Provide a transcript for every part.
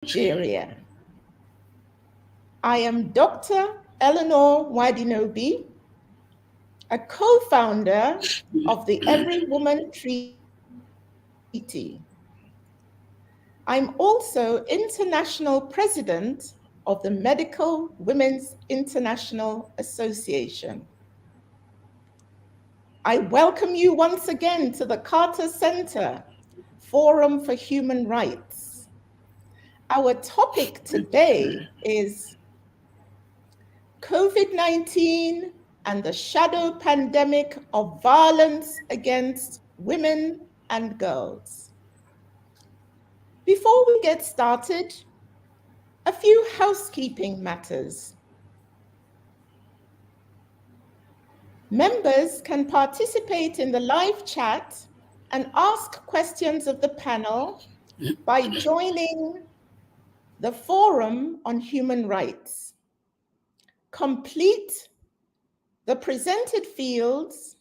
Nigeria. I am Dr. Eleanor Wadinobi, a co-founder of the Every Woman Treaty. I'm also international president of the Medical Women's International Association. I welcome you once again to the Carter Center Forum for Human Rights. Our topic today is COVID-19 and the shadow pandemic of violence against women and girls. Before we get started, a few housekeeping matters. Members can participate in the live chat and ask questions of the panel by joining the Forum on Human Rights. Complete the presented fields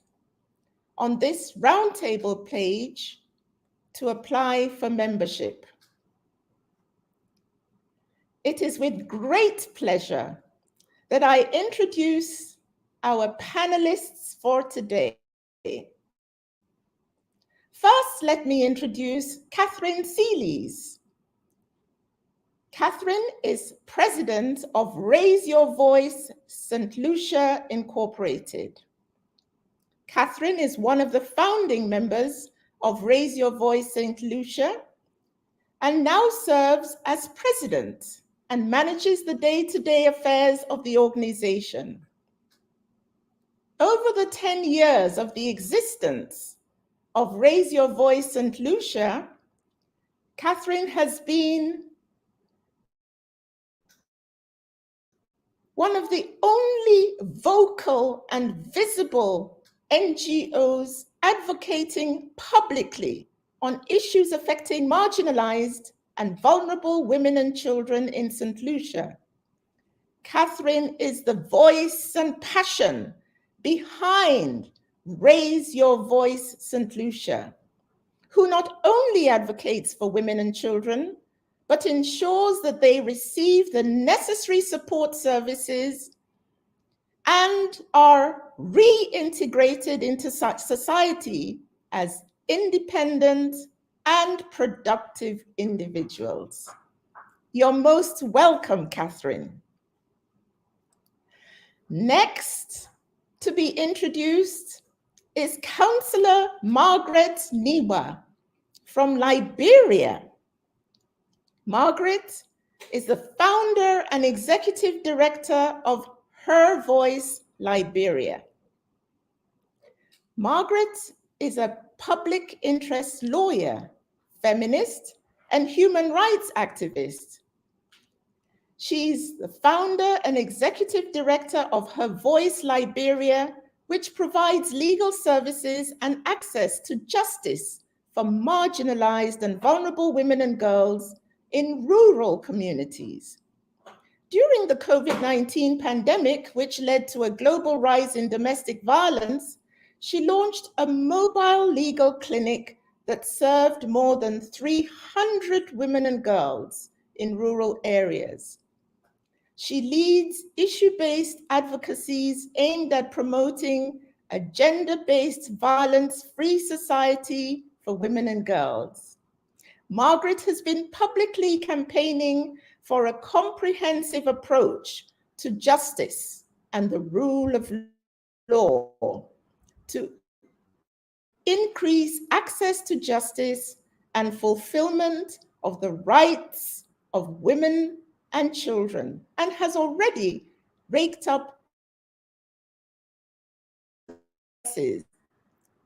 on this roundtable page to apply for membership. It is with great pleasure that I introduce our panelists for today. First, let me introduce Catherine Seelys. Catherine is president of Raise Your Voice St. Lucia Incorporated. Catherine is one of the founding members of Raise Your Voice St. Lucia and now serves as president and manages the day-to-day affairs of the organization. Over the 10 years of the existence of Raise Your Voice St. Lucia, Catherine has been one of the only vocal and visible NGOs advocating publicly on issues affecting marginalized and vulnerable women and children in St. Lucia. Catherine is the voice and passion behind Raise Your Voice St. Lucia, who not only advocates for women and children, but ensures that they receive the necessary support services and are reintegrated into society as independent and productive individuals. You're most welcome, Catherine. Next to be introduced is Councillor Margaret Niwa from Liberia. Margaret is the founder and executive director of Her Voice Liberia. Margaret is a public interest lawyer, feminist, and human rights activist. She's the founder and executive director of Her Voice Liberia, which provides legal services and access to justice for marginalized and vulnerable women and girls in rural communities. During the COVID-19 pandemic, which led to a global rise in domestic violence, she launched a mobile legal clinic that served more than 300 women and girls in rural areas. She leads issue-based advocacies aimed at promoting a gender-based violence-free society for women and girls. Margaret has been publicly campaigning for a comprehensive approach to justice and the rule of law to increase access to justice and fulfillment of the rights of women and children, and has already raked up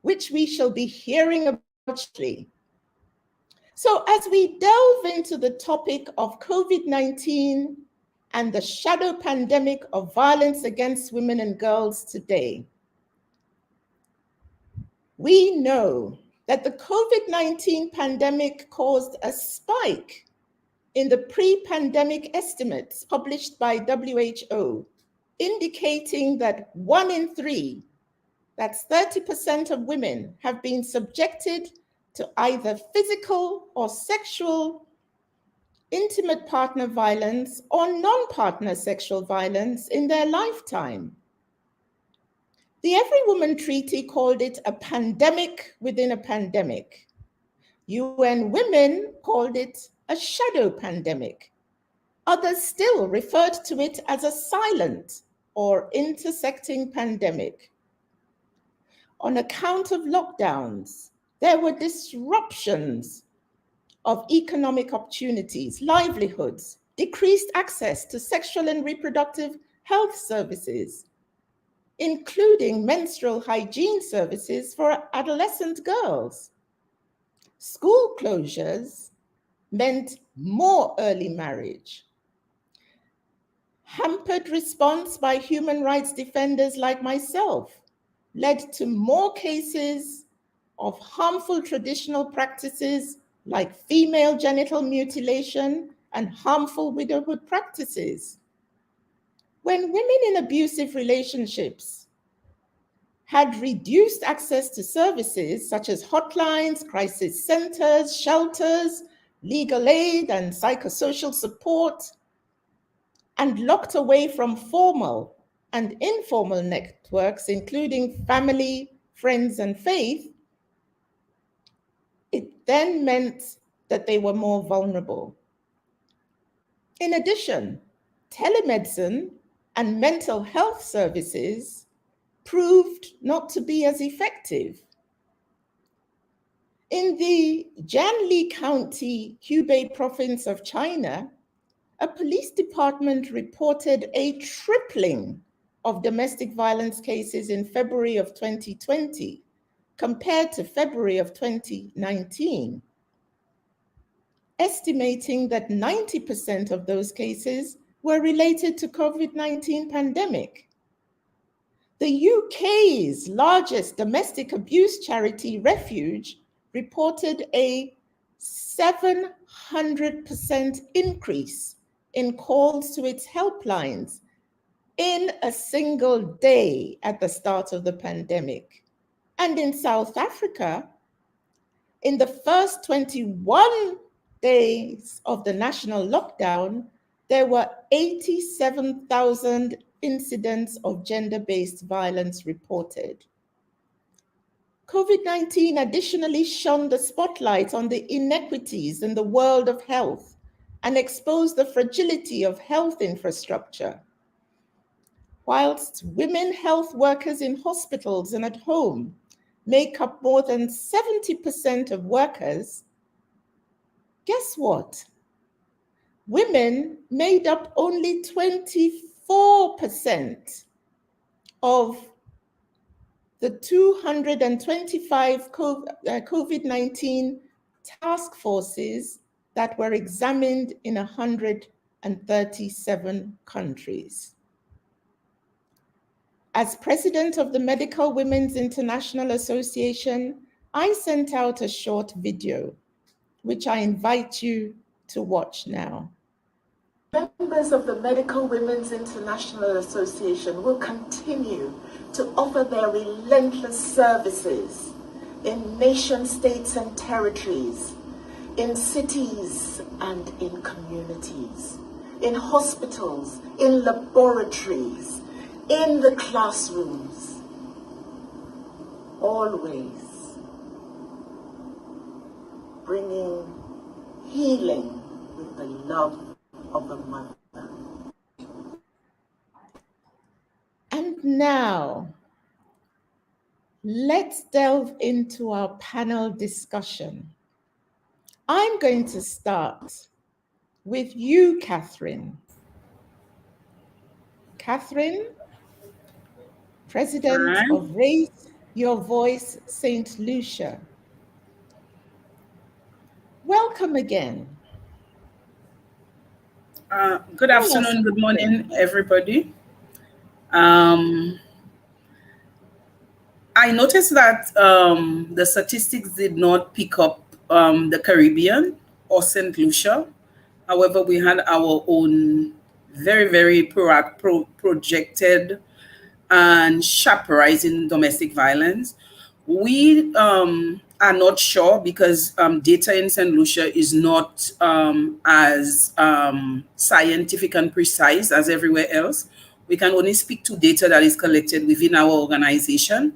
which we shall be hearing about shortly. So as we delve into the topic of COVID-19 and the shadow pandemic of violence against women and girls today, we know that the COVID-19 pandemic caused a spike in the pre-pandemic estimates published by WHO, indicating that 1 in 3, that's 30% of women, have been subjected to either physical or sexual intimate partner violence or non-partner sexual violence in their lifetime. The Every Woman Treaty called it a pandemic within a pandemic. UN Women called it a shadow pandemic. Others still referred to it as a silent or intersecting pandemic. On account of lockdowns, there were disruptions of economic opportunities, livelihoods, decreased access to sexual and reproductive health services, including menstrual hygiene services for adolescent girls. School closures meant more early marriage. Hampered response by human rights defenders like myself led to more cases of harmful traditional practices like female genital mutilation and harmful widowhood practices. When women in abusive relationships had reduced access to services such as hotlines, crisis centers, shelters, legal aid, and psychosocial support, and locked away from formal and informal networks, including family, friends, and faith, it then meant that they were more vulnerable. In addition, telemedicine and mental health services proved not to be as effective. In the Jiangli County, Hubei province of China, a police department reported a tripling of domestic violence cases in February of 2020 compared to February of 2019, estimating that 90% of those cases were related to COVID-19 pandemic. The UK's largest domestic abuse charity, Refuge, reported a 700% increase in calls to its helplines in a single day at the start of the pandemic. And in South Africa, in the first 21 days of the national lockdown, there were 87,000 incidents of gender-based violence reported. COVID-19 additionally shone the spotlight on the inequities in the world of health and exposed the fragility of health infrastructure. Whilst women health workers in hospitals and at home make up more than 70% of workers, guess what? Women made up only 24% of the 225 COVID-19 task forces that were examined in 137 countries. As president of the Medical Women's International Association, I sent out a short video, which I invite you to watch now. Members of the Medical Women's International Association will continue to offer their relentless services in nation states and territories, in cities and in communities, in hospitals, in laboratories, in the classrooms, always bringing healing with the love of the mother. And now, let's delve into our panel discussion. I'm going to start with you, Catherine. Catherine, President of Raise Your Voice St. Lucia. Welcome again. Good afternoon, good morning, everybody. I noticed that the statistics did not pick up the Caribbean or St. Lucia. However, we had our own very, very projected and sharp rise in domestic violence. We, are not sure because data in St. Lucia is not as scientific and precise as everywhere else. We can only speak to data that is collected within our organization,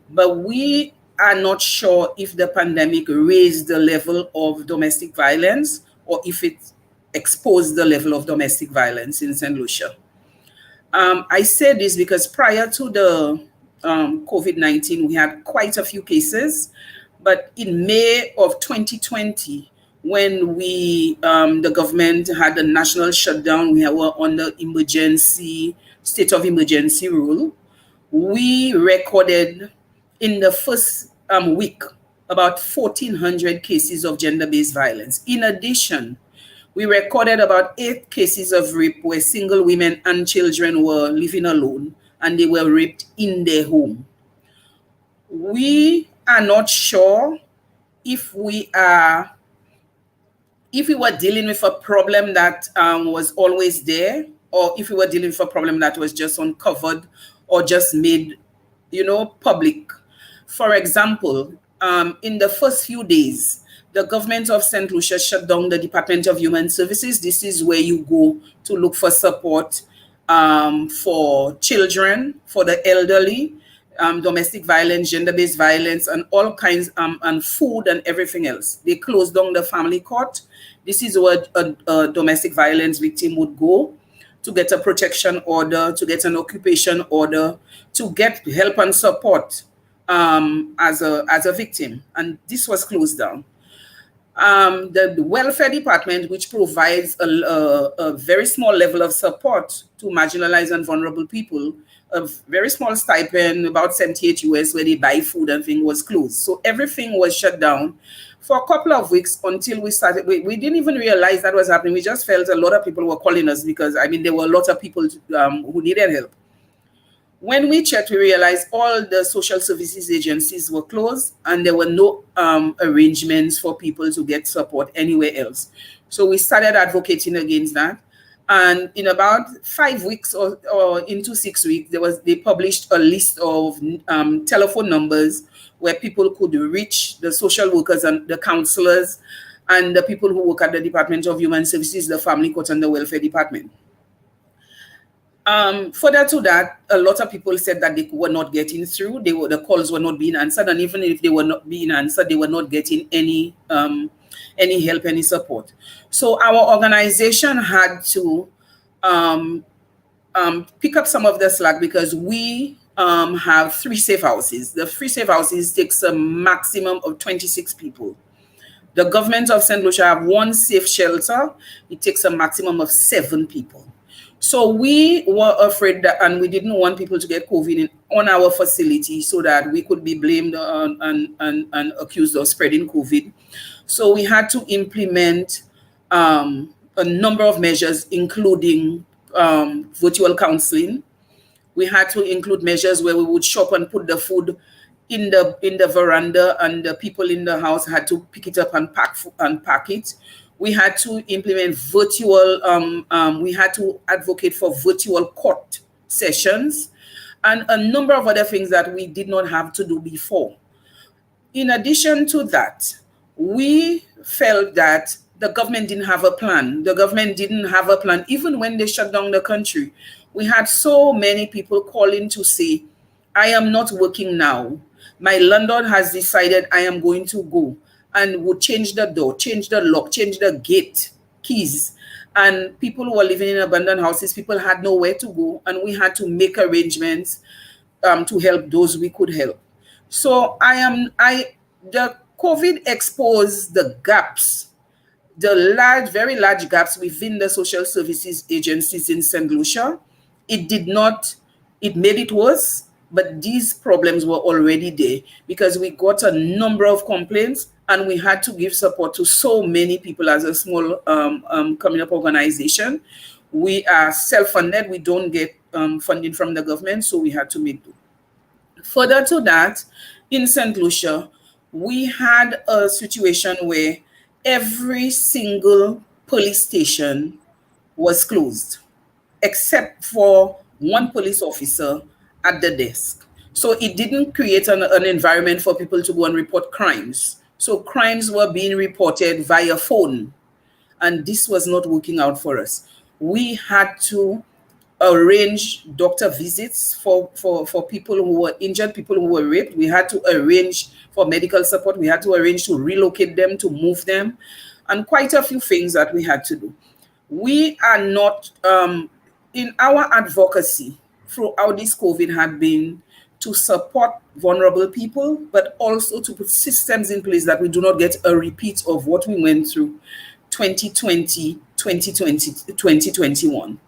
but we are not sure if the pandemic raised the level of domestic violence or if it exposed the level of domestic violence in St. Lucia. I say this because prior to the COVID-19, we had quite a few cases, but in May of 2020, when the government had a national shutdown, we were under state of emergency rule, we recorded in the first week about 1,400 cases of gender-based violence. In addition, we recorded about 8 cases of rape where single women and children were living alone and they were raped in their home. We are not sure if we were dealing with a problem that was always there, or if we were dealing with a problem that was just uncovered or just made, public. For example, in the first few days, the government of St. Lucia shut down the Department of Human Services. This is where you go to look for support for children, for the elderly, domestic violence, gender-based violence, and all kinds, and food and everything else. They closed down the family court. This is where a domestic violence victim would go to get a protection order, to get an occupation order, to get help and support as a victim. And this was closed down. The welfare department, which provides a very small level of support to marginalized and vulnerable people, a very small stipend, about 78 US, where they buy food and things, was closed. So everything was shut down for a couple of weeks until we started. We didn't even realize that was happening. We just felt a lot of people were calling us because, there were a lot of people who needed help. When we checked, we realized all the social services agencies were closed and there were no arrangements for people to get support anywhere else. So we started advocating against that. And in about 5 weeks or into 6 weeks, they published a list of telephone numbers where people could reach the social workers and the counselors and the people who work at the Department of Human Services, the family court, and the welfare department. Further to that, a lot of people said that they were not getting through. The calls were not being answered, and even if they were not being answered, they were not getting any help, any support. So our organization had to pick up some of the slack because we have 3 safe houses. The 3 safe houses takes a maximum of 26 people. The government of St. Lucia have 1 safe shelter. It takes a maximum of 7 people. So we were afraid that, and we didn't want people to get COVID on our facility so that we could be blamed and accused of spreading COVID. So we had to implement a number of measures, including virtual counseling. We had to include measures where we would shop and put the food in the veranda, and the people in the house had to pick it up and pack it. We had to implement we had to advocate for virtual court sessions and a number of other things that we did not have to do before. In addition to that, we felt that the government didn't have a plan. The government didn't have a plan even when they shut down the country. We had so many people calling to say, I am not working now. My landlord has decided I am going to go, and would change the door, change the lock, change the gate keys. And people who were living in abandoned houses, people had nowhere to go, and we had to make arrangements to help those we could help. So the COVID exposed the gaps, the very large gaps within the social services agencies in St. Lucia. It made it worse, but these problems were already there because we got a number of complaints and we had to give support to so many people as a small coming up organization. We are self-funded. We don't get funding from the government, so we had to make do. Further to that, in St. Lucia, we had a situation where every single police station was closed, except for 1 police officer at the desk. So it didn't create an environment for people to go and report crimes. So crimes were being reported via phone, and this was not working out for us. We had to arrange doctor visits for people who were injured, people who were raped. We had to arrange for medical support. We had to arrange to relocate them, to move them, and quite a few things that we had to do. We are not, in our advocacy throughout this COVID had been to support vulnerable people, but also to put systems in place that we do not get a repeat of what we went through 2020, 2020, 2021.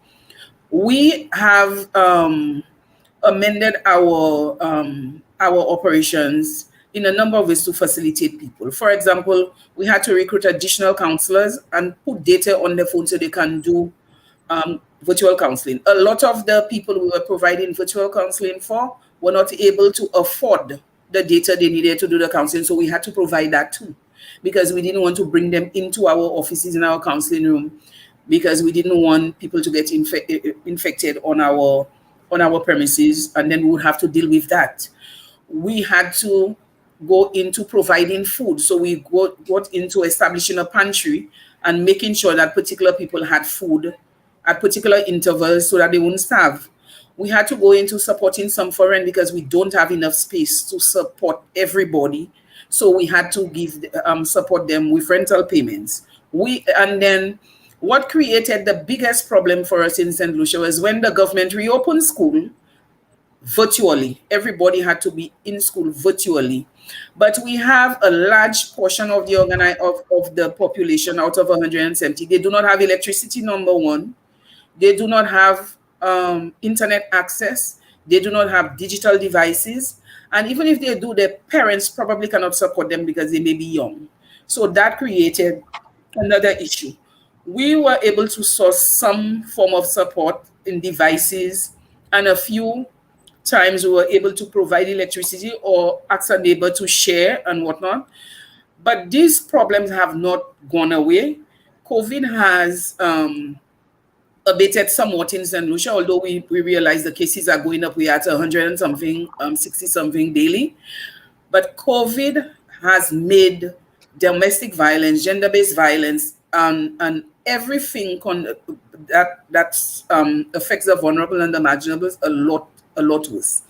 We have amended our operations in a number of ways to facilitate people. For example, we had to recruit additional counselors and put data on their phone so they can do virtual counseling. A lot of the people we were providing virtual counseling for were not able to afford the data they needed to do the counseling, so we had to provide that too, because we didn't want to bring them into our offices in our counseling room, because we didn't want people to get infected on our premises, and then we would have to deal with that. We had to go into providing food, so we got into establishing a pantry and making sure that particular people had food at particular intervals so that they wouldn't starve. We had to go into supporting some foreign because we don't have enough space to support everybody. So we had to support them with rental payments. And then what created the biggest problem for us in St. Lucia was when the government reopened school virtually. Everybody had to be in school virtually. But we have a large portion of the of the population out of 170. They do not have electricity, number one. They do not have internet access. They do not have digital devices. And even if they do, their parents probably cannot support them because they may be young. So that created another issue. We were able to source some form of support in devices, and a few times we were able to provide electricity or ask a neighbor to share and whatnot. But these problems have not gone away. COVID has abated somewhat in St. Lucia, although we realize the cases are going up. We are at 100 and something, 60 something daily. But COVID has made domestic violence, gender-based violence, and everything that affects the vulnerable and the marginals a lot worse.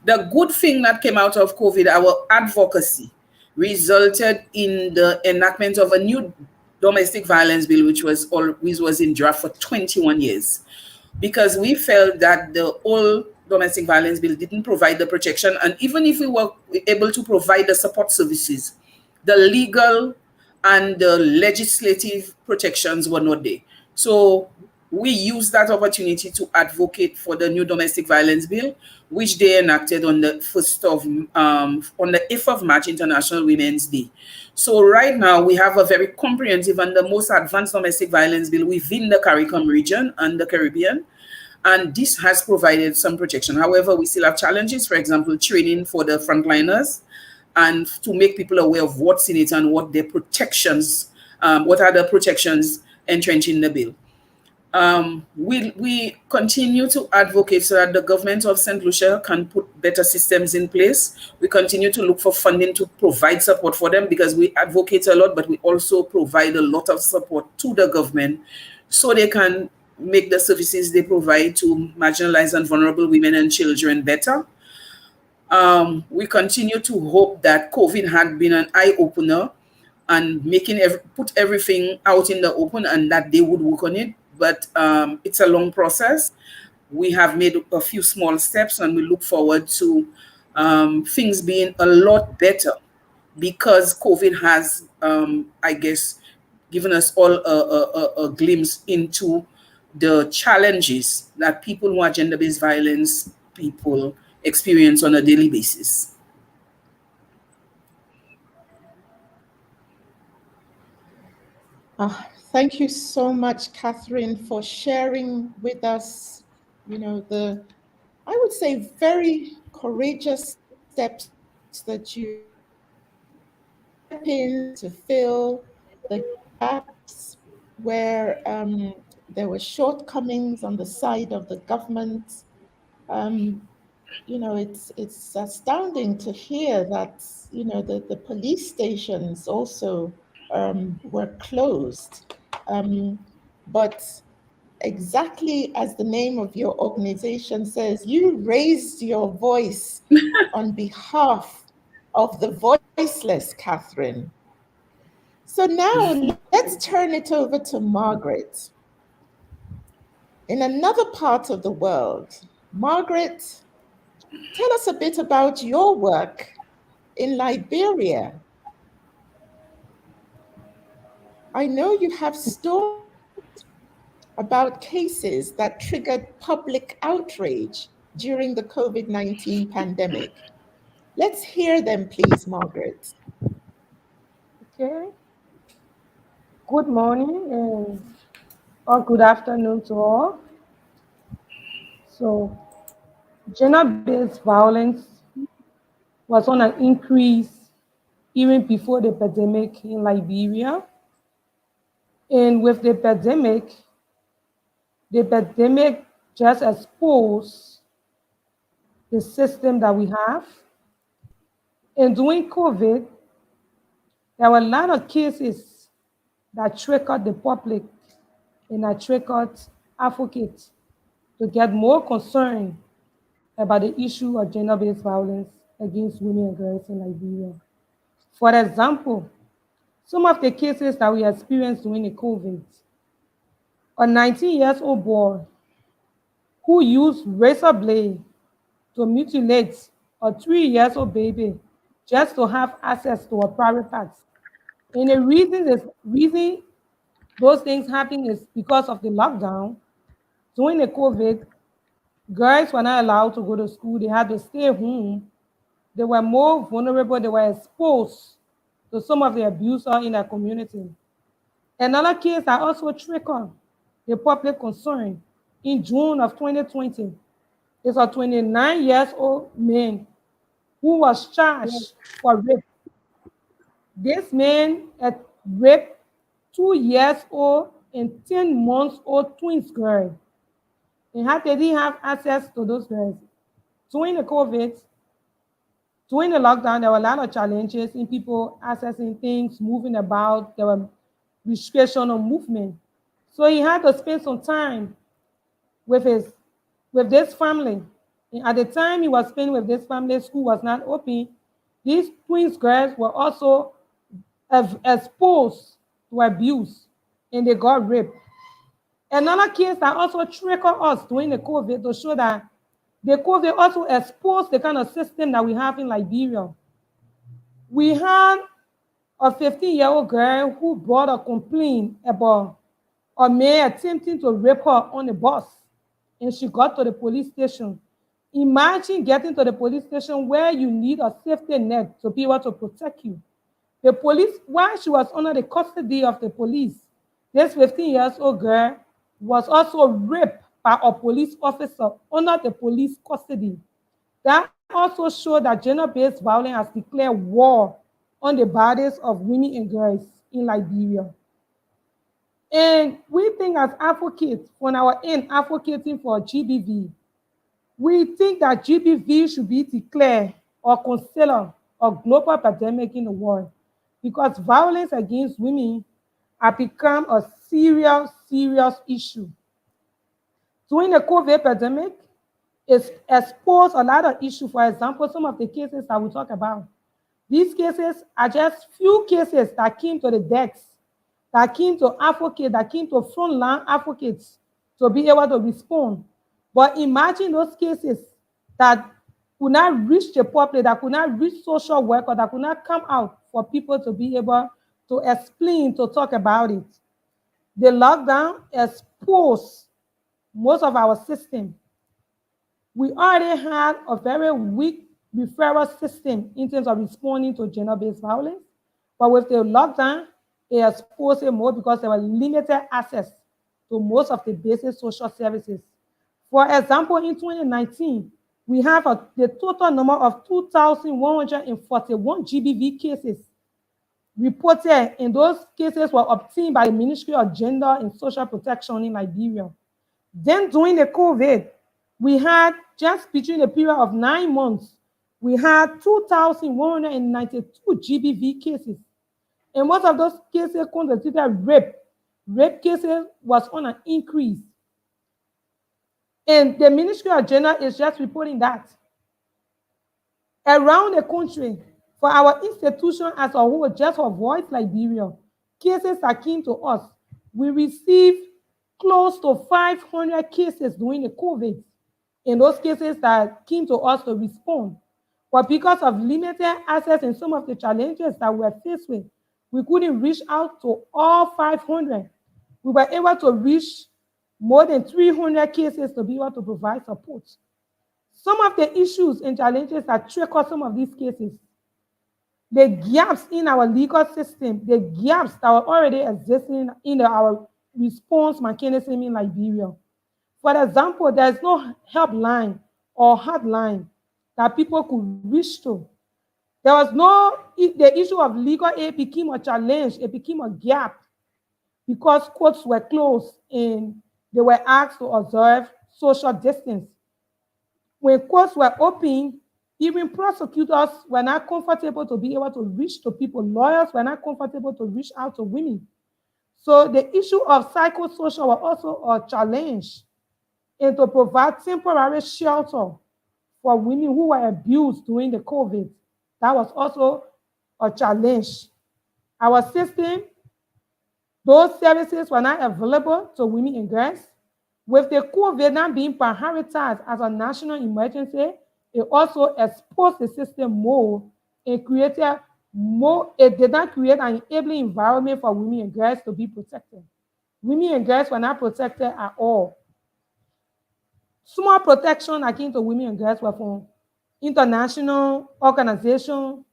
The good thing that came out of COVID, our advocacy, resulted in the enactment of a new domestic violence bill, which was in draft for 21 years, because we felt that the old domestic violence bill didn't provide the protection. And even if we were able to provide the support services, the legal and the legislative protections were not there. So we used that opportunity to advocate for the new domestic violence bill, which they enacted on the 8th of March, International Women's Day. So right now we have a very comprehensive and the most advanced domestic violence bill within the CARICOM region and the Caribbean. And this has provided some protection. However, we still have challenges, for example, training for the frontliners and to make people aware of what's in it and what their protections, what are the protections entrenched in the bill. We continue to advocate so that the government of St. Lucia can put better systems in place. We continue to look for funding to provide support for them, because we advocate a lot, but we also provide a lot of support to the government so they can make the services they provide to marginalized and vulnerable women and children better. We continue to hope that COVID had been an eye-opener and put everything out in the open, and that they would work on it. But it's a long process. We have made a few small steps, and we look forward to things being a lot better, because COVID has, I guess, given us all a glimpse into the challenges that people who are gender-based violence people experience on a daily basis. Thank you so much, Catherine, for sharing with us, I would say, very courageous steps that you step in to fill the gaps where there were shortcomings on the side of the government. it's astounding to hear that, the police stations also were closed. But exactly as the name of your organization says, you raised your voice on behalf of the voiceless, Catherine. So now let's turn it over to Margaret. In another part of the world, Margaret, tell us a bit about your work in Liberia. I know you have stories about cases that triggered public outrage during the COVID-19 pandemic. Let's hear them, please, Margaret. Okay. Good morning and or good afternoon to all. So, gender-based violence was on an increase even before the pandemic in Liberia. And with the pandemic just exposed the system that we have. And during COVID, there were a lot of cases that triggered the public and that triggered advocates to get more concerned about the issue of gender-based violence against women and girls in Liberia. For example, some of the cases that we experienced during the COVID, a 19 years old boy who used razor blade to mutilate a 3 years old baby just to have access to a private parts. And the reason those things happen is because of the lockdown. During the COVID, girls were not allowed to go to school. They had to stay home. They were more vulnerable. They were exposed to some of the abusers in their community. Another case that also triggered the public concern in June of 2020 is a 29 years old man who was charged for rape. This man had raped 2 years old and 10 months old twins girl. And how did he have access to those girls? During the COVID, during the lockdown, there were a lot of challenges in people accessing things, moving about. There were restriction on movement. So he had to spend some time with his with this family. And at the time he was spending with this family, school was not open. These twins girls were also exposed to abuse and they got raped. Another case that also triggered us during the COVID to show that the COVID also exposed the kind of system that we have in Liberia. We had a 15-year-old girl who brought a complaint about a man attempting to rape her on the bus, and she got to the police station. Imagine getting to the police station where you need a safety net to be able to protect you. The police, while she was under the custody of the police, this 15 years old girl was also raped by a police officer under the police custody. That also showed that gender-based violence has declared war on the bodies of women and girls in Liberia. And we think as advocates, from our end, advocating for GBV, we think that GBV should be declared or considered a global pandemic in the world because violence against women has become a serious, serious issue. During the COVID pandemic, it's exposed a lot of issues. For example, some of the cases that we talk about. These cases are just few cases that came to the decks, that came to advocates, that came to frontline advocates to be able to respond. But imagine those cases that could not reach the public, that could not reach social workers, that could not come out for people to be able to explain, to talk about it. The lockdown exposed most of our system. We already had a very weak referral system in terms of responding to gender-based violence, but with the lockdown, it exposed it more because there was limited access to most of the basic social services. For example, in 2019, we have the total number of 2,141 GBV cases reported, and those cases were obtained by the Ministry of Gender and Social Protection in Liberia. Then during the COVID, We had, just between a period of 9 months, we had 2,192 GBV cases. And most of those cases constituted rape. Rape cases was on an increase. And the Ministry of Gender is just reporting that. Around the country, for our institution as a whole, just for Voice Liberia, cases that came to us, we received close to 500 cases during the COVID. In those cases that came to us to respond. But because of limited access and some of the challenges that we were faced with, we couldn't reach out to all 500. We were able to reach more than 300 cases to be able to provide support. Some of the issues and challenges that trigger some of these cases, the gaps in our legal system, the gaps that were already existing in our response mechanism in Liberia. For example, there's no helpline or hotline that people could reach to. There was no, the issue of legal aid became a challenge, it became a gap because courts were closed and they were asked to observe social distance. When courts were open, even prosecutors were not comfortable to be able to reach to people. Lawyers were not comfortable to reach out to women. So the issue of psychosocial was also a challenge, and to provide temporary shelter for women who were abused during the COVID. That was also a challenge. Our system, those services were not available to women and girls. With the COVID not being prioritized as a national emergency, it also exposed the system more and created more, it did not create an enabling environment for women and girls to be protected. Women and girls were not protected at all. Small protection akin to women and girls were from international organizations,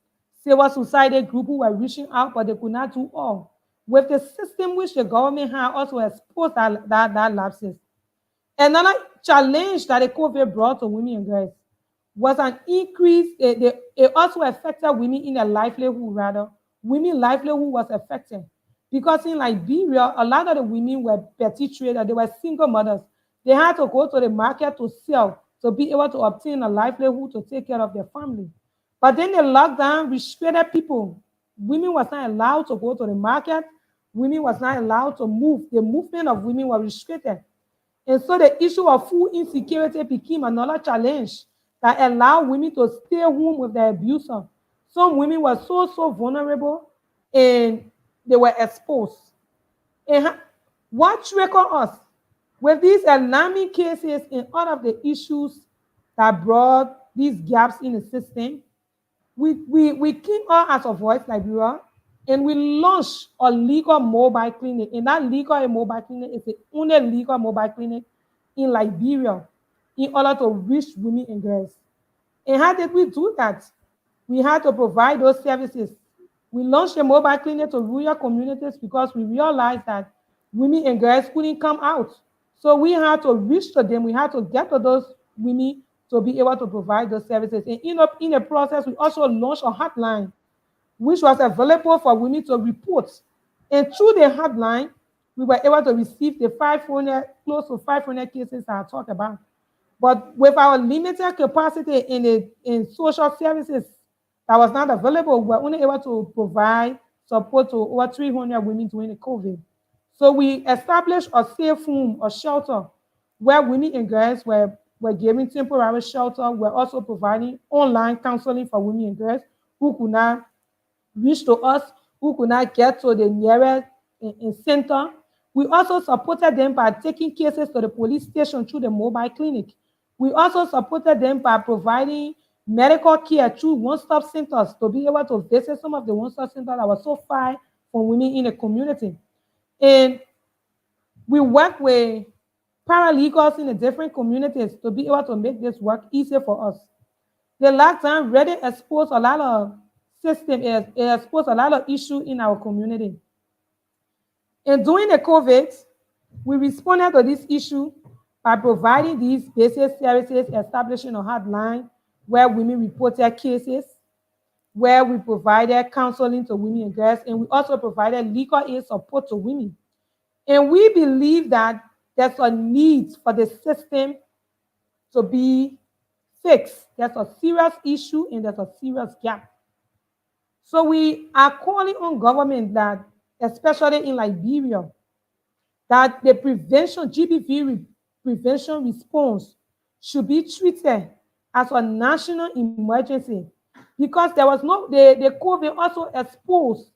civil society groups who were reaching out, but they could not do all. With the system which the government had also exposed that lapses. Another challenge that the COVID brought to women and girls was an increase. It also affected women in their livelihood, rather. Women's livelihood was affected. Because in Liberia, a lot of the women were petty traders, they were single mothers. They had to go to the market to sell, to be able to obtain a livelihood to take care of their family. But then the lockdown restricted people. Women was not allowed to go to the market. Women was not allowed to move. The movement of women was restricted. And so the issue of food insecurity became another challenge that allowed women to stay home with their abuser. Some women were so vulnerable and they were exposed. And what triggered us with these alarming cases and all of the issues that brought these gaps in the system, we came out as a Voice Liberia and we launched a legal mobile clinic. And that legal mobile clinic is the only legal mobile clinic in Liberia in order to reach women and girls. And how did we do that? We had to provide those services. We launched a mobile clinic to rural communities because we realized that women and girls couldn't come out. So we had to reach to them. We had to get to those women to be able to provide those services. And in the process, we also launched a hotline, which was available for women to report. And through the hotline, we were able to receive the 500, close to 500 cases I talked about. But with our limited capacity in social services that was not available, we were only able to provide support to over 300 women during the COVID. So we established a safe home, a shelter, where women and girls were given temporary shelter. We're also providing online counseling for women and girls who could not reach to us, who could not get to the nearest center. We also supported them by taking cases to the police station through the mobile clinic. We also supported them by providing medical care through one-stop centers to be able to visit some of the one-stop centers that were so far from women in the community. And we work with paralegals in the different communities to be able to make this work easier for us. The lockdown really exposed a lot of system, it exposed a lot of issues in our community. And during the COVID, we responded to this issue by providing these basic services, establishing a hotline where women reported cases, where we provided counseling to women and girls, and we also provided legal aid support to women. And we believe that there's a need for the system to be fixed. There's a serious issue and there's a serious gap. So we are calling on government that, especially in Liberia, that the prevention, GBV prevention response should be treated as a national emergency, because there was no, the COVID also exposed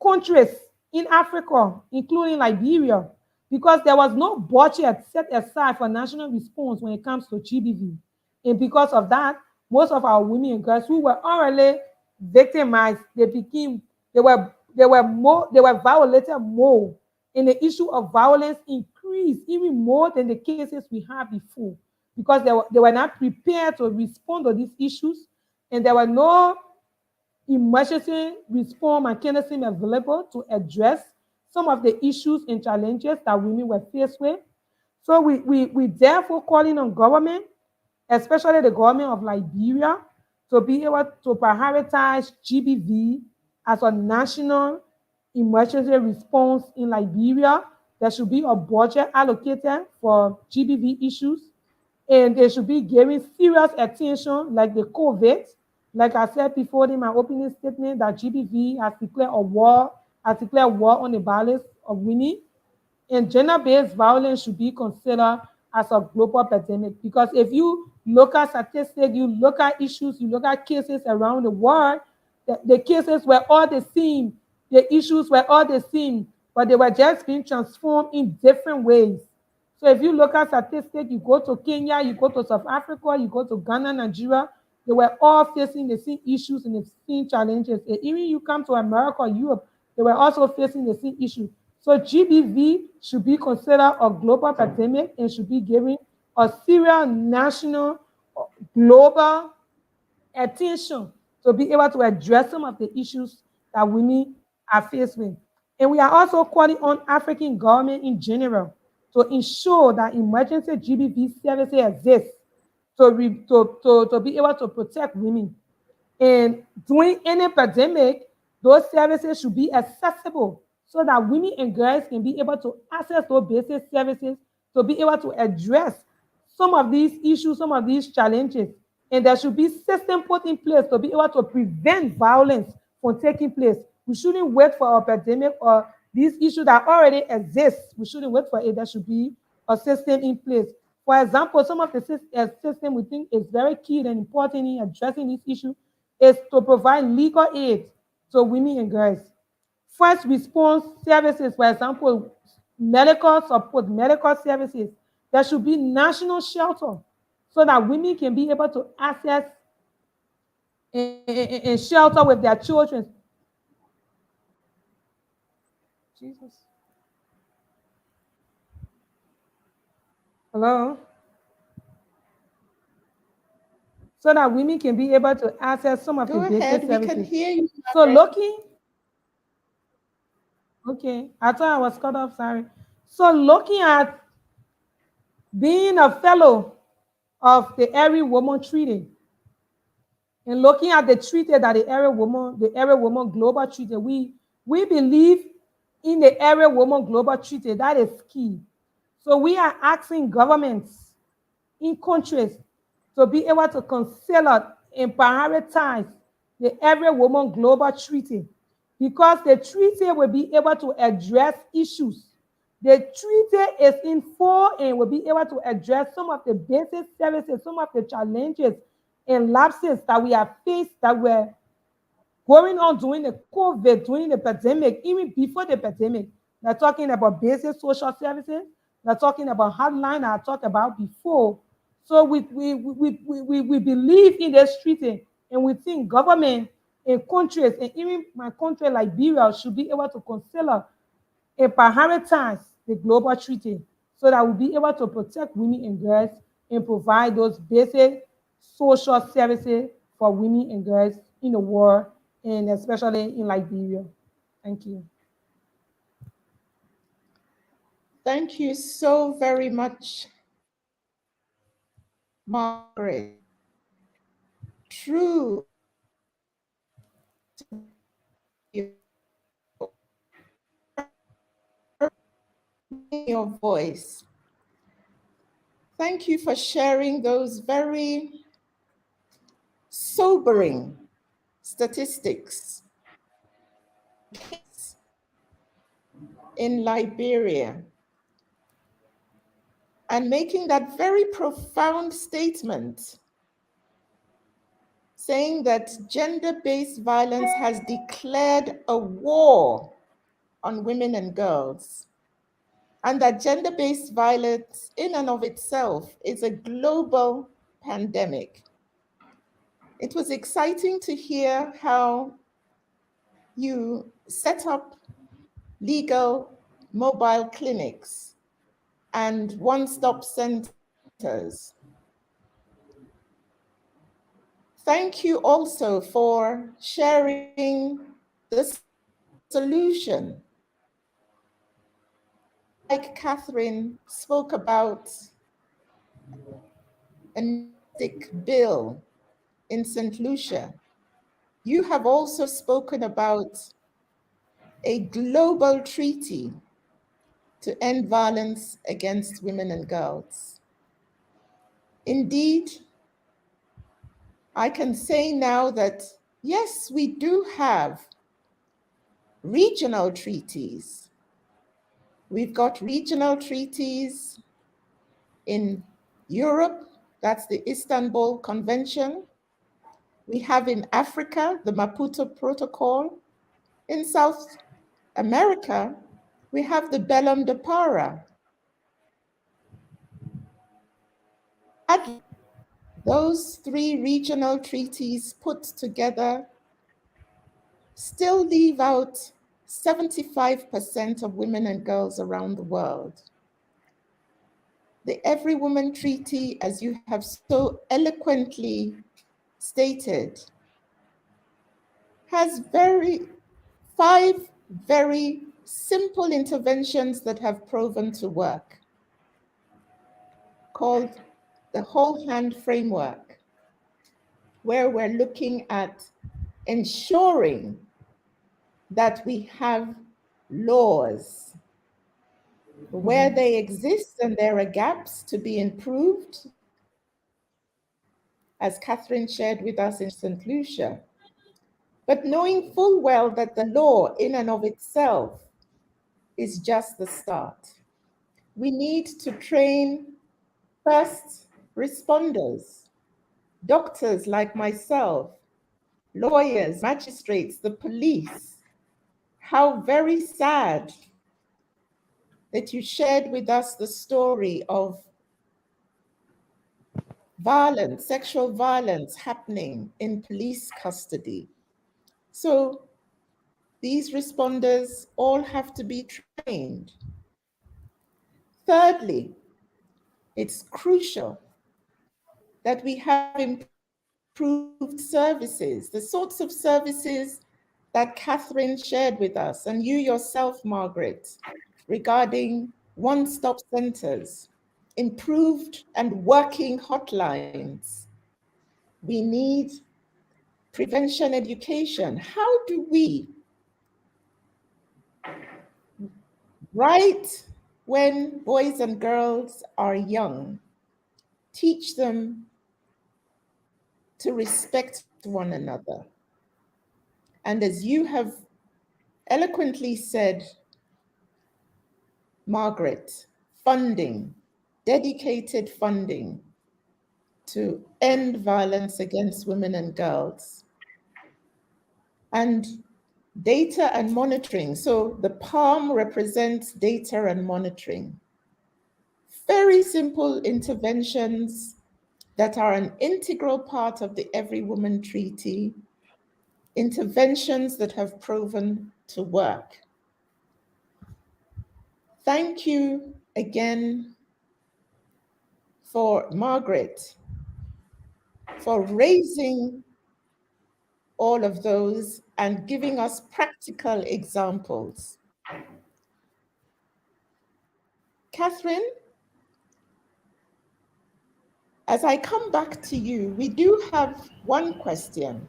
countries in Africa, including Liberia, because there was no budget set aside for national response when it comes to GBV. And because of that, most of our women and girls who were already victimized, they were violated more. And the issue of violence increased even more than the cases we had before, because they were not prepared to respond to these issues, and there were no emergency response mechanism available to address some of the issues and challenges that women were faced with. So we therefore calling on government, especially the government of Liberia, to be able to prioritize GBV as a national emergency response in Liberia. There should be a budget allocated for GBV issues, and they should be giving serious attention, like the COVID. Like I said before in my opening statement, that GBV has declared war on the violence of women, and gender-based violence should be considered as a global pandemic. Because if you look at statistics, you look at issues, you look at cases around the world, the cases were all the same, the issues were all the same, but they were just being transformed in different ways. So if you look at statistics, you go to Kenya, you go to South Africa, you go to Ghana, Nigeria, they were all facing the same issues and the same challenges. And even you come to America, Europe, they were also facing the same issue. So GBV should be considered a global pandemic and should be given a serious national, global attention to be able to address some of the issues that women are faced with. And we are also calling on African government in general to ensure that emergency GBV services exist to be able to protect women. And during any pandemic, those services should be accessible so that women and girls can be able to access those basic services to be able to address some of these issues, some of these challenges. And there should be system put in place to be able to prevent violence from taking place. We shouldn't wait for a pandemic or these issues that already exist. We shouldn't wait for it. There should be a system in place. For example, some of the system we think is very key and important in addressing this issue is to provide legal aid to women and girls. First response services, for example, medical support, medical services. There should be national shelter so that women can be able to access and shelter with their children. Jesus. Hello? So that women can be able to access some of the basic services. We can hear you. So looking, okay, I thought I was cut off, sorry. So looking at being a fellow of the Area Woman Treaty, and looking at the treaty that the Area Woman Global Treaty, we believe in the Area Woman Global Treaty. That is key. So we are asking governments in countries to be able to consider and prioritize the Area Woman Global Treaty, because the treaty will be able to address issues. The treaty is in full and will be able to address some of the basic services, some of the challenges and lapses that we have faced, that were going on during the COVID, during the pandemic, even before the pandemic. They're talking about basic social services. They're talking about hotline I talked about before. So we believe in this treaty, and we think government and countries, and even my country, Liberia, should be able to consider and prioritize the global treaty so that we'll be able to protect women and girls and provide those basic social services for women and girls in the world, and especially in Liberia. Thank you. Thank you so very much, Margaret. True. Your voice. Thank you for sharing those very sobering statistics in Liberia and making that very profound statement saying that gender-based violence has declared a war on women and girls, and that gender-based violence in and of itself is a global pandemic. It was exciting to hear how you set up legal mobile clinics and one-stop centers. Thank you also for sharing the solution. Like Catherine spoke about a bill in St. Lucia, you have also spoken about a global treaty to end violence against women and girls. Indeed, I can say now that, yes, we do have regional treaties. We've got regional treaties in Europe, that's the Istanbul Convention. We have in Africa, the Maputo Protocol. In South America, we have the Bellum de Para. Those three regional treaties put together still leave out 75% of women and girls around the world. The Every Woman Treaty, as you have so eloquently stated, has five very simple interventions that have proven to work, called the Whole Hand Framework, where we're looking at ensuring that we have laws where they exist and there are gaps to be improved, as Catherine shared with us in St. Lucia, but knowing full well that the law in and of itself is just the start. We need to train first responders, doctors like myself, lawyers, magistrates, the police. How very sad that you shared with us the story of violence, sexual violence happening in police custody. So these responders all have to be trained. Thirdly, it's crucial that we have improved services, the sorts of services that Catherine shared with us, and you yourself, Margaret, regarding one-stop centers, improved and working hotlines. We need prevention education. How do we, right when boys and girls are young, teach them to respect one another? And as you have eloquently said, Margaret, funding, dedicated funding to end violence against women and girls, and data and monitoring. So the palm represents data and monitoring. Very simple interventions that are an integral part of the Every Woman Treaty, interventions that have proven to work. Thank you again for Margaret, for raising all of those and giving us practical examples. Catherine, as I come back to you, we do have one question.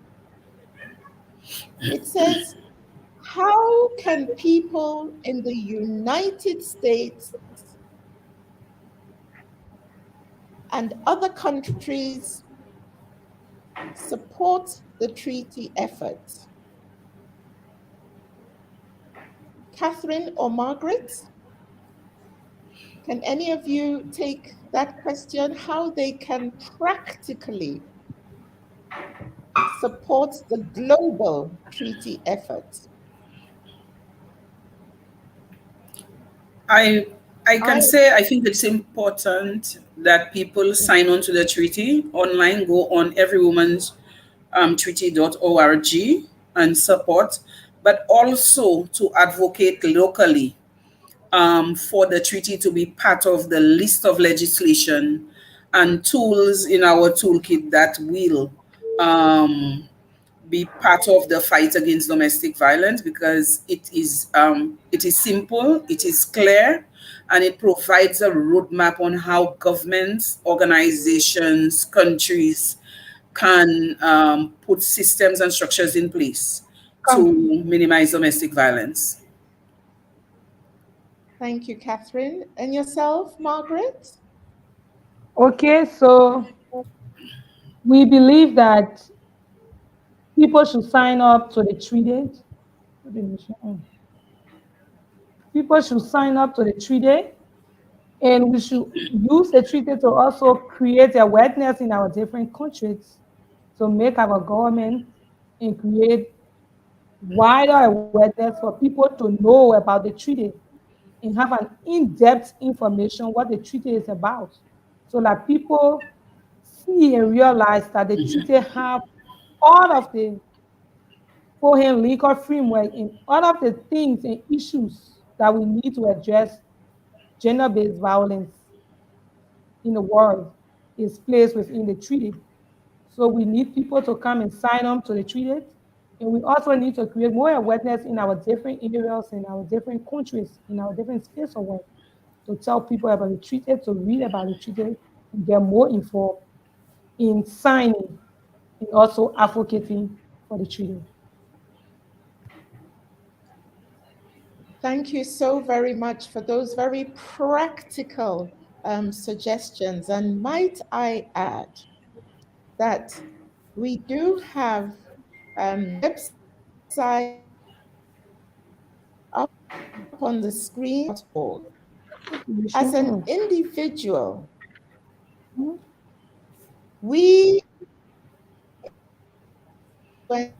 It says, how can people in the United States and other countries support the treaty effort? Catherine or Margaret? Can any of you take that question, how they can practically support the global treaty effort? I can say I think it's important that people sign on to the treaty online, go on everywoman's treaty.org and support, but also to advocate locally for the treaty to be part of the list of legislation and tools in our toolkit that will be part of the fight against domestic violence, because it is simple, it is clear, and it provides a roadmap on how governments, organizations, countries can put systems and structures in place to minimize domestic violence. Thank you, Catherine. And yourself, Margaret? Okay, so we believe that people should sign up to the treaty. People should sign up to the treaty, and we should use the treaty to also create awareness in our different countries to make our government and create wider awareness for people to know about the treaty and have an in-depth information what the treaty is about, so that people see and realize that the treaty have all of the foreign legal framework and all of the things and issues that we need to address gender-based violence in the world is placed within the treaty. So we need people to come and sign on to the treaty. And we also need to create more awareness in our different areas, in our different countries, in our different space of work, to tell people about the treaty, to read about the treaty, and get more informed in signing and also advocating for the treaty. Thank you so very much for those very practical suggestions. And might I add that we do have website up on the screen. As an individual, we when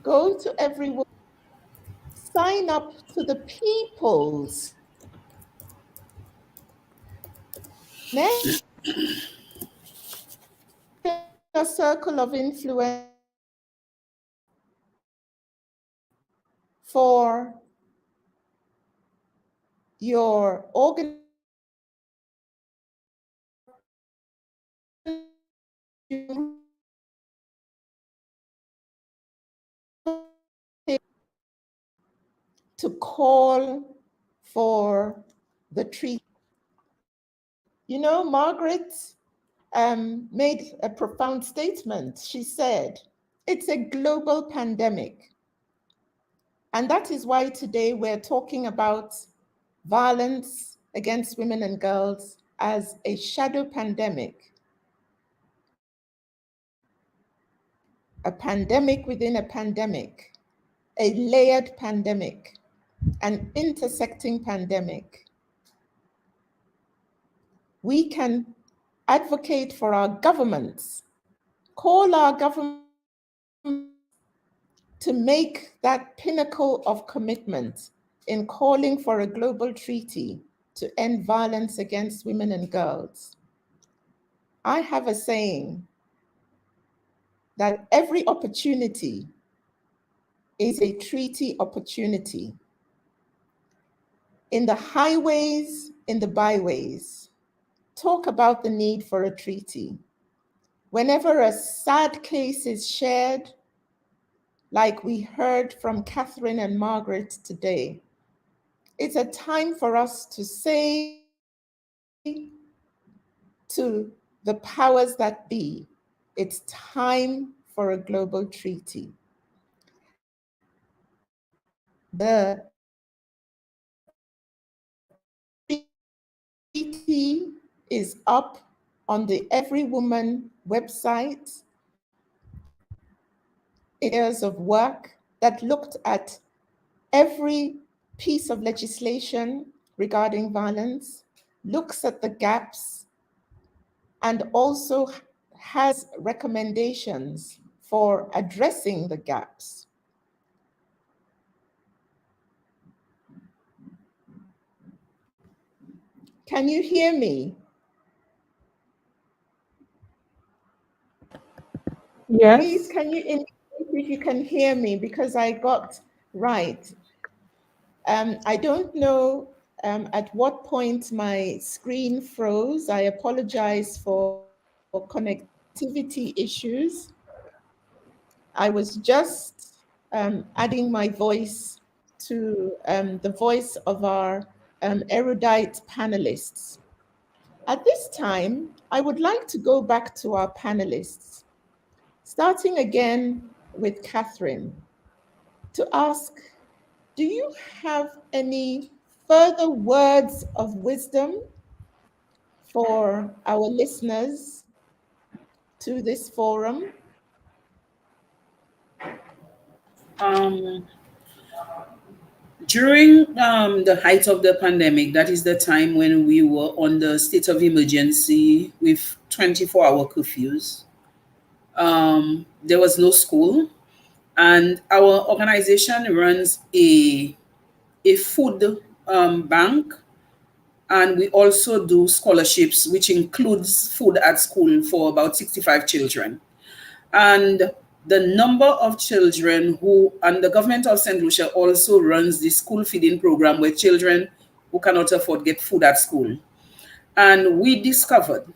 go to everyone, sign up to the people's next circle of influence for your organization to call for the treaty. You know, Margaret made a profound statement. She said, it's a global pandemic. And that is why today we're talking about violence against women and girls as a shadow pandemic, a pandemic within a pandemic, a layered pandemic, an intersecting pandemic. We can advocate for our governments, call our government to make that pinnacle of commitment in calling for a global treaty to end violence against women and girls. I have a saying that every opportunity is a treaty opportunity. In the highways, in the byways, talk about the need for a treaty. Whenever a sad case is shared, like we heard from Catherine and Margaret today, It's a time for us to say to the powers that be, it's time for a global treaty. The treaty is up on the Every Woman website. Years of work that looked at every piece of legislation regarding violence, looks at the gaps, and also has recommendations for addressing the gaps. Can you hear me? Yes. Please, can you indicate if you can hear me, because I got right. I don't know at what point my screen froze. I apologize for connectivity issues. I was just adding my voice to the voice of our erudite panelists. At this time, I would like to go back to our panelists, starting again with Catherine, to ask, do you have any further words of wisdom for our listeners to this forum? During the height of the pandemic, that is the time when we were on the state of emergency with 24-hour curfews. There was no school, and our organization runs a food bank, and we also do scholarships, which includes food at school for about 65 children. And the number of children and the government of St. Lucia also runs the school feeding program where children who cannot afford get food at school. And we discovered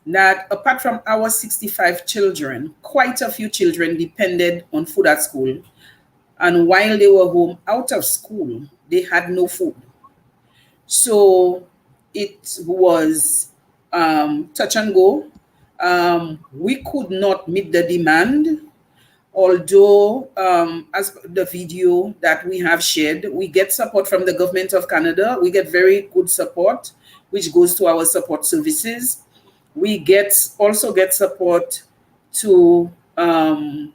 that apart from our 65 children, quite a few children depended on food at school. And while they were home out of school, they had no food. So it was touch and go. We could not meet the demand, although as the video that we have shared, we get support from the government of Canada. We get very good support, which goes to our support services. We also get support to from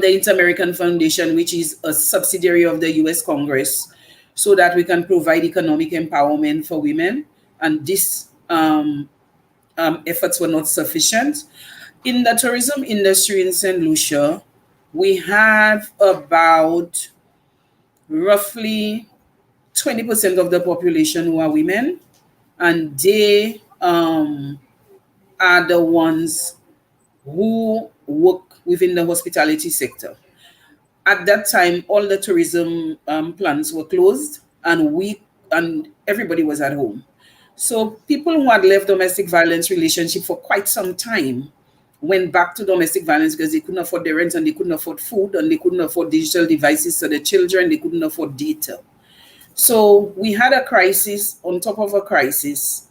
the Inter-American Foundation, which is a subsidiary of the US Congress, so that we can provide economic empowerment for women. And these efforts were not sufficient. In the tourism industry in St. Lucia, we have about roughly 20% of the population who are women, and they are the ones who work within the hospitality sector. At that time, all the tourism plants were closed, and everybody was at home. So people who had left domestic violence relationship for quite some time went back to domestic violence because they couldn't afford their rent, and they couldn't afford food, and they couldn't afford digital devices for their children, they couldn't afford data. So we had a crisis on top of a crisis,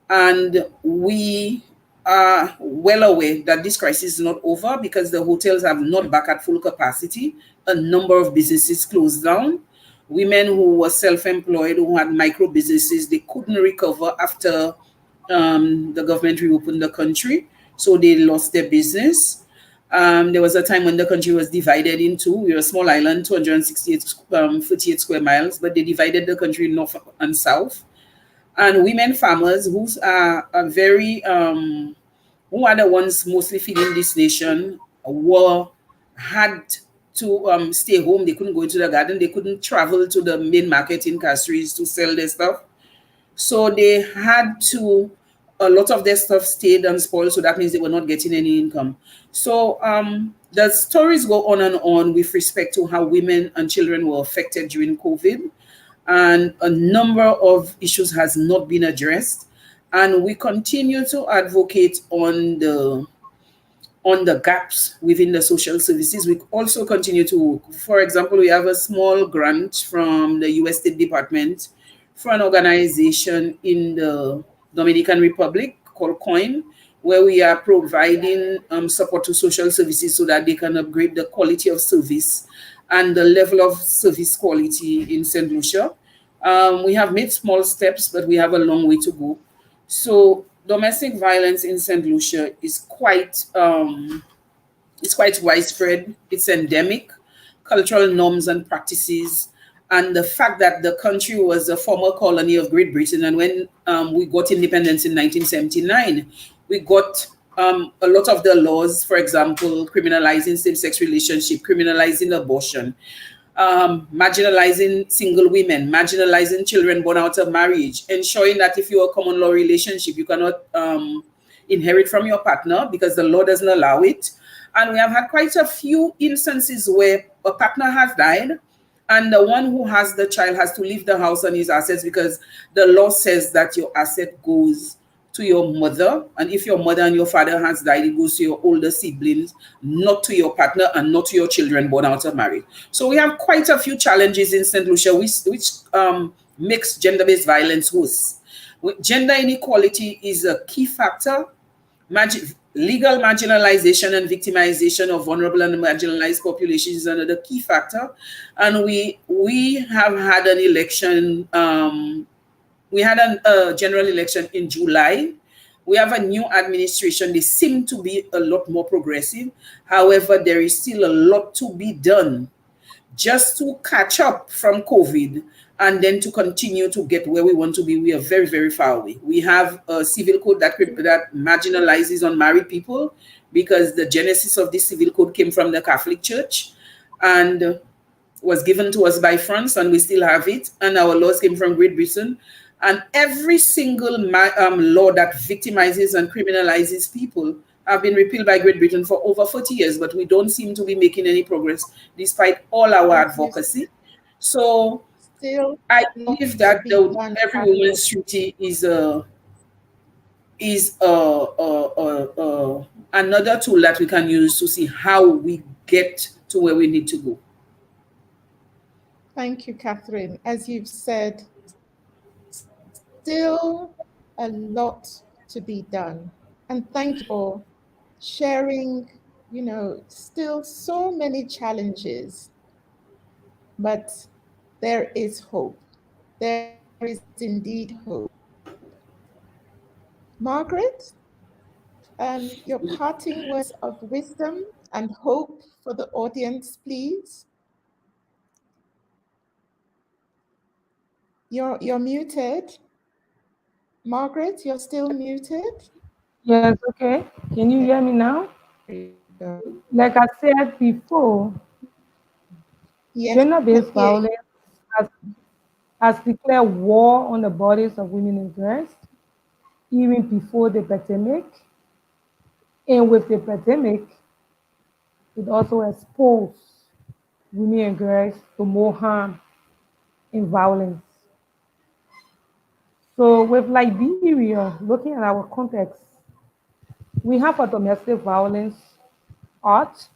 and we are well aware that this crisis is not over because the hotels have not back at full capacity. A number of businesses closed down. Women who were self-employed, who had micro businesses, they couldn't recover after the government reopened the country. So they lost their business. There was a time when the country was divided into, we were a small island, 48 square miles, but they divided the country north and south. And women farmers who are who are the ones mostly feeding this nation had to stay home. They couldn't go into the garden. They couldn't travel to the main market in Castries to sell their stuff. So they had to, a lot of their stuff stayed unspoiled. So that means they were not getting any income. So the stories go on and on with respect to how women and children were affected during COVID. And a number of issues has not been addressed. And we continue to advocate on the on the gaps within the social services. We also continue to work. For example, we have a small grant from the US State Department for an organization in the Dominican Republic called COIN, where we are providing support to social services so that they can upgrade the quality of service and the level of service quality in St. Lucia. We have made small steps, but we have a long way to go. So domestic violence in St. Lucia is quite widespread. It's endemic. Cultural norms and practices, and the fact that the country was a former colony of Great Britain, and when we got independence in 1979, we got a lot of the laws, for example, criminalizing same-sex relationship, criminalizing abortion, marginalizing single women, marginalizing children born out of marriage, ensuring that if you're a common law relationship, you cannot inherit from your partner because the law doesn't allow it. And we have had quite a few instances where a partner has died and the one who has the child has to leave the house and his assets because the law says that your asset goes to your mother. And if your mother and your father has died, it goes to your older siblings, not to your partner and not to your children born out of marriage. So we have quite a few challenges in St. Lucia, which makes gender-based violence worse. Gender inequality is a key factor. Legal marginalization and victimization of vulnerable and marginalized populations is another key factor. And we have had an election. We had a general election in July. We have a new administration. They seem to be a lot more progressive. However, there is still a lot to be done just to catch up from COVID and then to continue to get where we want to be. We are very, very far away. We have a civil code that marginalizes unmarried people because the genesis of this civil code came from the Catholic Church and was given to us by France, and we still have it. And our laws came from Great Britain. And every single law that victimizes and criminalizes people have been repealed by Great Britain for over 40 years, but we don't seem to be making any progress despite all our advocacy. So I believe that the Every Woman's Treaty is another tool that we can use to see how we get to where we need to go. Thank you, Catherine. As you've said, still a lot to be done. And thank you for sharing, still so many challenges, but there is hope. There is indeed hope. Margaret, your parting words of wisdom and hope for the audience, please. You're muted. Margaret, you're still muted. Yes, okay. Can you hear me now? Like I said before, yes, gender-based violence has declared war on the bodies of women and girls, even before the pandemic. And with the pandemic, it also exposed women and girls to more harm and violence. So with Liberia, looking at our context, we have a domestic violence act,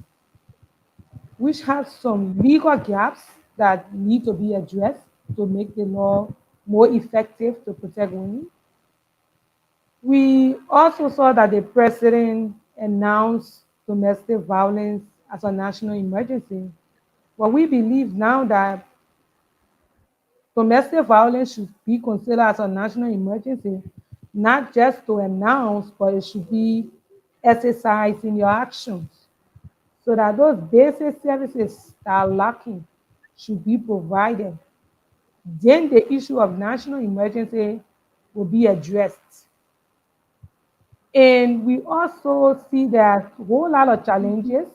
which has some legal gaps that need to be addressed to make the law more effective to protect women. We also saw that the president announced domestic violence as a national emergency. But we believe now that domestic violence should be considered as a national emergency, not just to announce, but it should be exercised in your actions so that those basic services that are lacking should be provided. Then the issue of national emergency will be addressed. And we also see that a whole lot of challenges.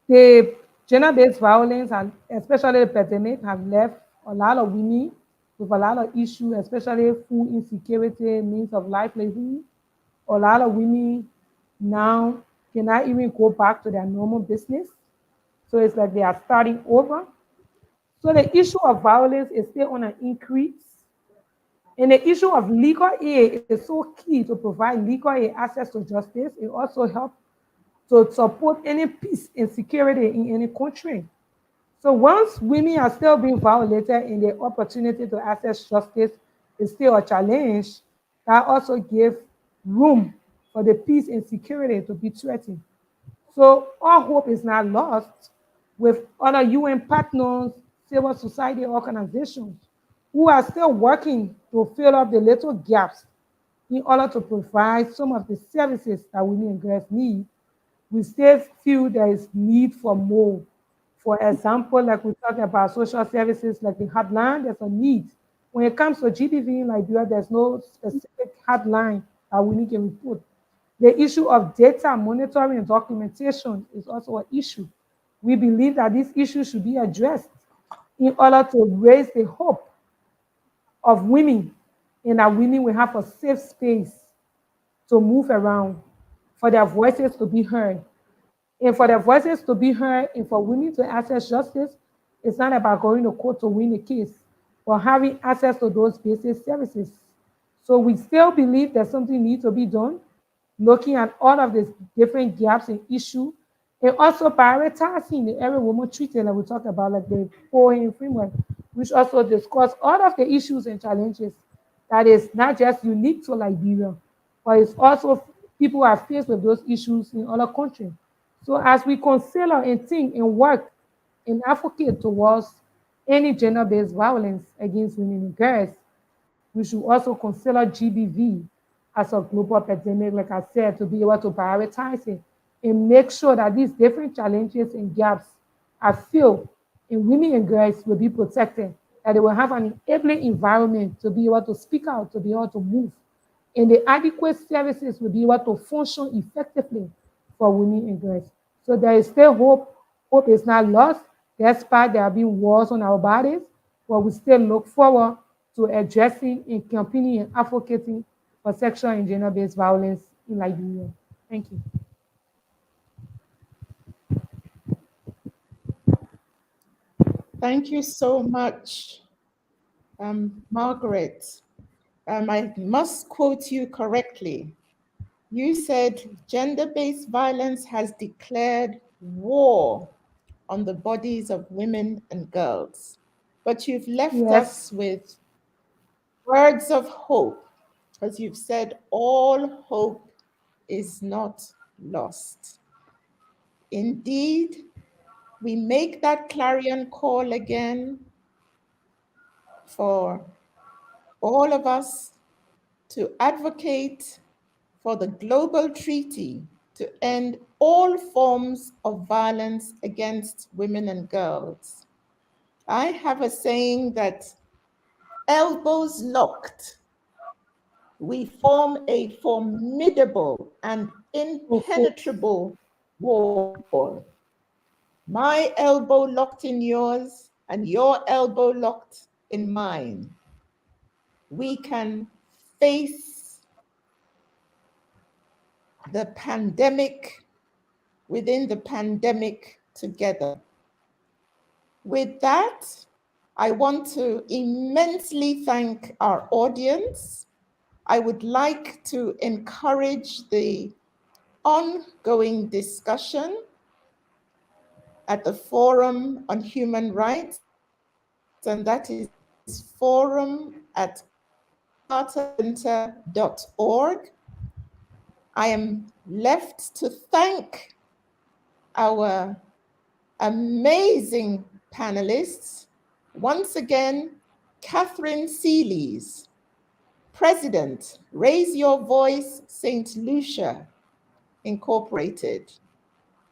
The gender-based violence, and especially the pandemic, have left a lot of women with a lot of issues, especially food insecurity, means of livelihood. A lot of women now cannot even go back to their normal business. So it's like they are starting over. So the issue of violence is still on an increase. And the issue of legal aid is so key to provide legal aid access to justice. It also helps to support any peace and security in any country. So once women are still being violated and the opportunity to access justice is still a challenge, that also gives room for the peace and security to be threatened. So all hope is not lost with other UN partners, civil society organizations who are still working to fill up the little gaps in order to provide some of the services that women and girls need. We still feel there is need for more. For example, like we talk about social services like the hotline, there's a need. When it comes to GBV in Liberia, there's no specific hotline that we need to report. The issue of data monitoring and documentation is also an issue. We believe that these issues should be addressed in order to raise the hope of women and that women will have a safe space to move around, for their voices to be heard. And for their voices to be heard and for women to access justice, it's not about going to court to win a case, but having access to those basic services. So we still believe that something needs to be done, looking at all of these different gaps and issues, and also prioritizing the every woman treated, like we talked about, like the foreign framework, which also discuss all of the issues and challenges that is not just unique to Liberia, but it's also people are faced with those issues in other countries. So as we consider and think and work and advocate towards any gender-based violence against women and girls, we should also consider GBV as a global epidemic, like I said, to be able to prioritize it and make sure that these different challenges and gaps are filled and women and girls will be protected, that they will have an enabling environment to be able to speak out, to be able to move, and the adequate services will be able to function effectively for women and girls. So there is still hope. Hope is not lost, despite there have been wars on our bodies, but we still look forward to addressing and campaigning and advocating for sexual and gender-based violence in Liberia. Thank you. Thank you so much, Margaret. I must quote you correctly. You said gender-based violence has declared war on the bodies of women and girls. But you've left Yes. us with words of hope, because you've said all hope is not lost. Indeed, we make that clarion call again for all of us to advocate for the global treaty to end all forms of violence against women and girls. I have a saying that elbows locked, we form a formidable and impenetrable wall. My elbow locked in yours and your elbow locked in mine. We can face the pandemic within the pandemic together. With that, I want to immensely thank our audience. I would like to encourage the ongoing discussion at the Forum on Human Rights, and that is forum@cartercenter.org. I am left to thank our amazing panelists. Once again, Catherine Seelys, President, Raise Your Voice St. Lucia Incorporated.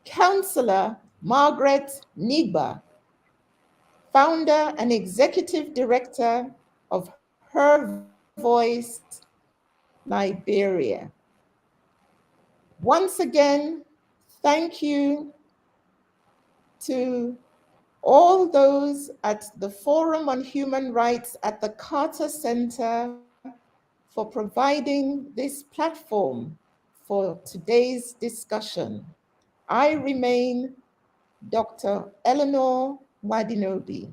Counselor Margaret Nigba, Founder and Executive Director of Her Voice Liberia. Once again, thank you to all those at the Forum on Human Rights at the Carter Center for providing this platform for today's discussion. I remain Dr. Eleanor Wadinobi,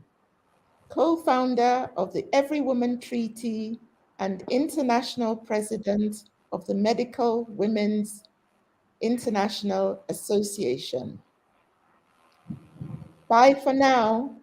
co-founder of the Every Woman Treaty and international president of the Medical Women's International Association. Bye for now.